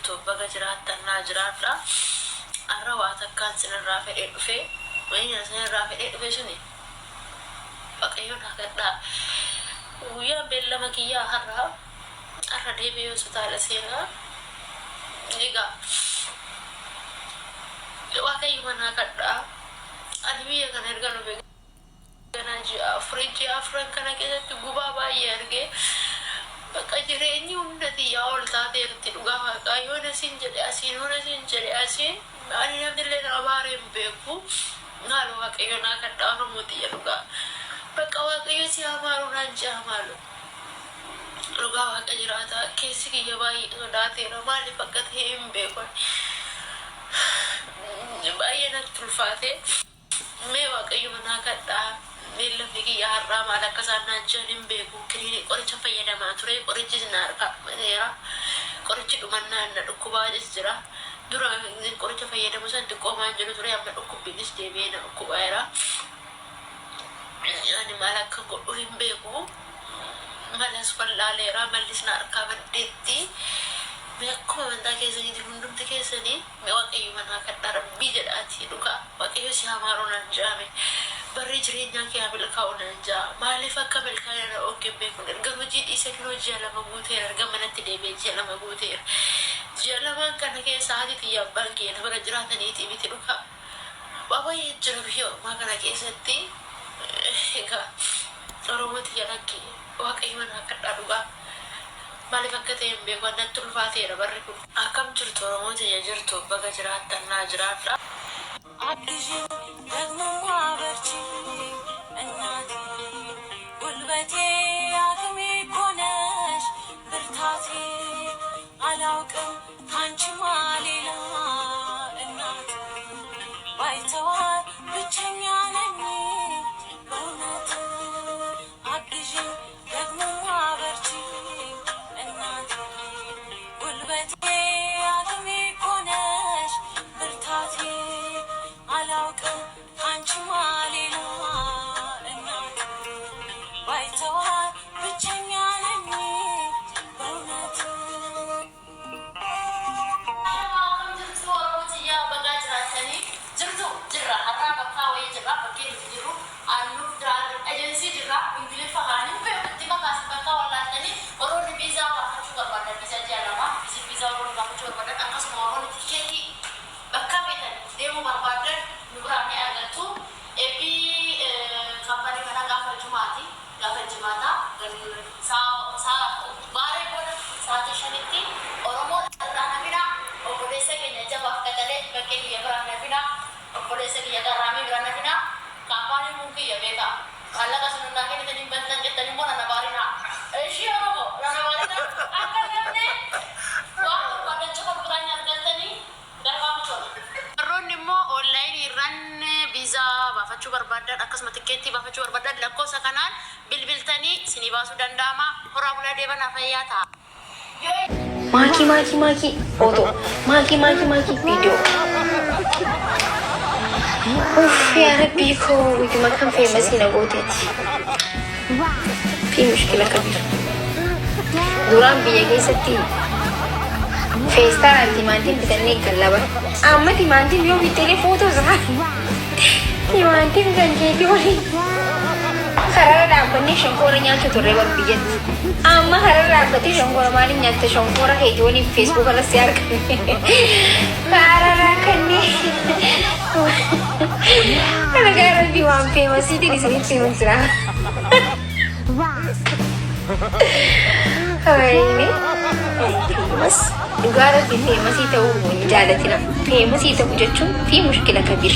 jirtu baga jiraatannaa jiraadha. Arra waa takkaan sinirraa fedhee dhufee wayina sinirraa fedhee dhufe suni Waaqayyoon hakadhaa. Guyyaan beellama kiyyaa har'a deebi'ee hospitaala seenaa. Egaa Waaqayyoon hakadhaa. Ani biyya kana erga dhufe ji'a afran kana keessatti gubaa baay'ee argee bakka jireenyi hundati yaa ol taateerti dhugaa Waaqayyoon asiin jedhe asiin ani namnillee nama baaree hin beeku. Maal Waaqayyoon hakadhaa Oromooti jedhugaa. Bakka Waaqayyo si hamaaru naan jaha maalu. Dhugaa Waaqa jiraata keessi kiyya baay'ee sodaateera maaliif akka ta'e hin beeku. Baay'ee natti ulfaate. Mee Waaqayyo hakadhaa. Beellamni kiyya har'aa maal akka isaan naan jahan hin beeku. Kiliinii qoricha fayyadamaa ture. Qorichi na harkaa dhumateera. Qorichi dhumannaan na dhukkubaa jira. Dura qoricha fayyadamu san xiqqoomaan jiru ture amma dhukkubbiinis deebi'ee na dhukkubaera. Ani maal akka godhu hin beeku. Malas wallaaleera mallis na harkaa baddeetti. Mee akkuma amantaa keessaniiti hundumti keessanii mee Waaqayyo hakadhaa Rabbii jedhaati dhugaa. Waaqayyo si hamaaru naan jaame. Barri jireenyaa kee milkaa'u naan jaha. Maaliif akka milkaa'ina na oogeen beekun erga hojii dhiisee ji'a lama guuteera erga manatti deebi'ee ji'a lama guuteera. Ji'a lamaan kana keessa haati xiyyaa abbaan kee na bira jiraataniiti miti dhugaa. Baay'ee jira biyya ormaa kana keessatti. Egaa Oromooti jalakki Waaqayyo hakadhaa dhugaa. Maaliif akka ta'e hin beeku natti ulfaateera barri kun. Akkam jirtu Oromooti jirtu baga jiraatannaa jiraadha. ደግሞ ማበርቺ እናቴ ጉልበቴ አቅሜ ኮነሽ ብርታቴ አላውቅም ካንቺማ ሌላ እናቴ ባይተዋር ብቸኛ ነኝ በእውነት አግዢኝ ደግሞ ማበርቺ እናቴ ጉልበቴ አቅሜ ኮነሽ ብርታቴ አላውቅም ካንቺማ ሌላ እናቴ ባይተዋር ብቸኛ ነኝ በእውነት። Barbaadan akkasuma tikkeetti baafachuu barbaadan lakkoofsa kanaan bilbiltanii isinii baasuu danda'ama. Horaa bulaa deebanaa fayyaa ta'a. Maaki foto. Maaki video. Ya Rabbi kau itu makan famous ina goteeti. Fi mushkila kabir. Duraan biyya keessatti feestaa timaantiin bitannee gallaba. Amma timaantiin yoo bitee foto isaa. Timaantiin kan jeeti waliin. Karaa dhaabbanni shonkoora nyaatu turre barbiyyatti. Amma karaa dhaabbatee shonkoora maaliin nyaatta shonkoora keeti waliin feesbuuk irratti argame. Karaa kanneen. Kana gara Rabbi waan feemasiitiin isinitti himsira. Hawaayini feemas dhugaa Rabbi feemasii ta'uu hin jaalatina. Feemasii ta'uu jechuun fi mushkila kabir.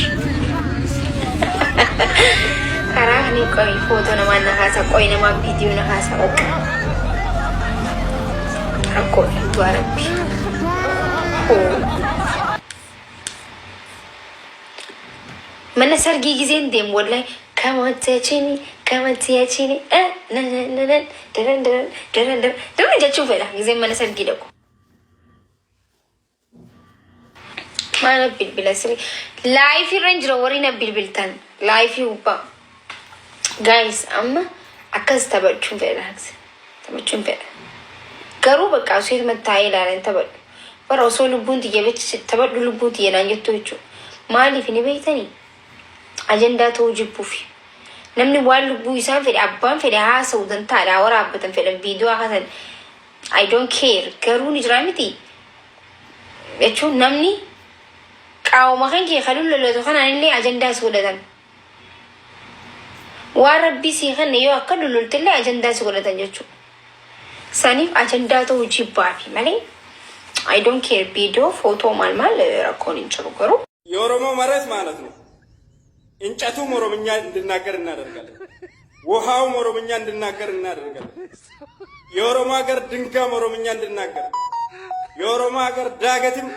Karaa ni qoy foto namaan na haasa qoy namaan viidiyoo na haasa oqa. Akkoo dhugaa Rabbi. Mana sargii giseen deemu wallahi kamatteechini daran jechuun fedha giseen mana sargii dhaqu. Mana bilbila sirrii laayifii irra hin jira warri na bilbiltan laayifii gubbaa. Guys amma akkas taphachuun fedha garuu bakka asuutu mattaa'ee ilaalan taphadhu. bara osoo lubbuun tiyya beeksise taphadhu lubbuun tiyya naan jettu jechuudha. Maaliif ni beektanii? Ajandaa ta'uu jibbuufi. Namni waan lubbuu isaan fedhe abbaan fedhe haasa'u dantaadhaa waraabbatan fedhan viidiyoo haasan I don't care garuu ni jira miti jechuun namni qaawuma kan kee kan lolatu kanaan illee ajandaa si godhatan waan rabbii sii kanne yoo akka lololtillee ajandaa si godhatan jechuudha. Saniif ajandaa ta'uu jibbaafi malee I don't care viidiyoo footoo maal rakkoon hin jiru garuu የኦሮሞ መሬት ማለት ነው። እንጨቱም ኦሮምኛ እንድናገር እናደርጋለን። ውሃውም ኦሮምኛ እንድናገር እናደርጋለን። የኦሮሞ ሀገር ድንጋም ኦሮምኛ እንድናገር፣ የኦሮሞ ሀገር ዳገትም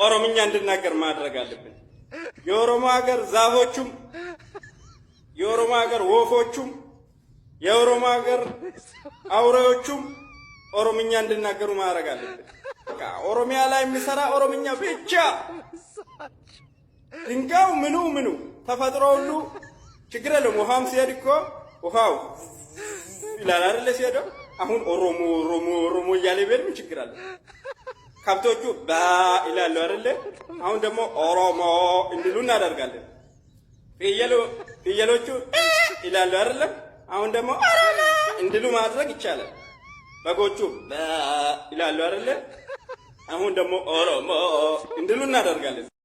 ኦሮምኛ እንድናገር ማድረግ አለብን። የኦሮሞ ሀገር ዛፎቹም፣ የኦሮሞ ሀገር ወፎቹም፣ የኦሮሞ ሀገር አውሬዎቹም ኦሮምኛ እንድናገሩ ማድረግ አለብን። ኦሮሚያ ላይ የሚሰራ ኦሮምኛ ብቻ ድንጋው ምኑ ተፈጥሮ ሁሉ ችግር የለውም። ውሃም ሲሄድ እኮ ውሃው ይላል አይደል ሲሄደው። አሁን ኦሮሞ እያለ ቢሄድ ምን ችግር አለ? ከብቶቹ ባ ይላሉ አይደል? አሁን ደግሞ ኦሮሞ እንዲሉ እናደርጋለን። ፍየሎቹ ይላሉ አይደል? አሁን ደግሞ ኦሮሞ እንዲሉ ማድረግ ይቻላል። በጎቹ ባ ይላሉ አይደል? አሁን ደግሞ ኦሮሞ እንዲሉ እናደርጋለን።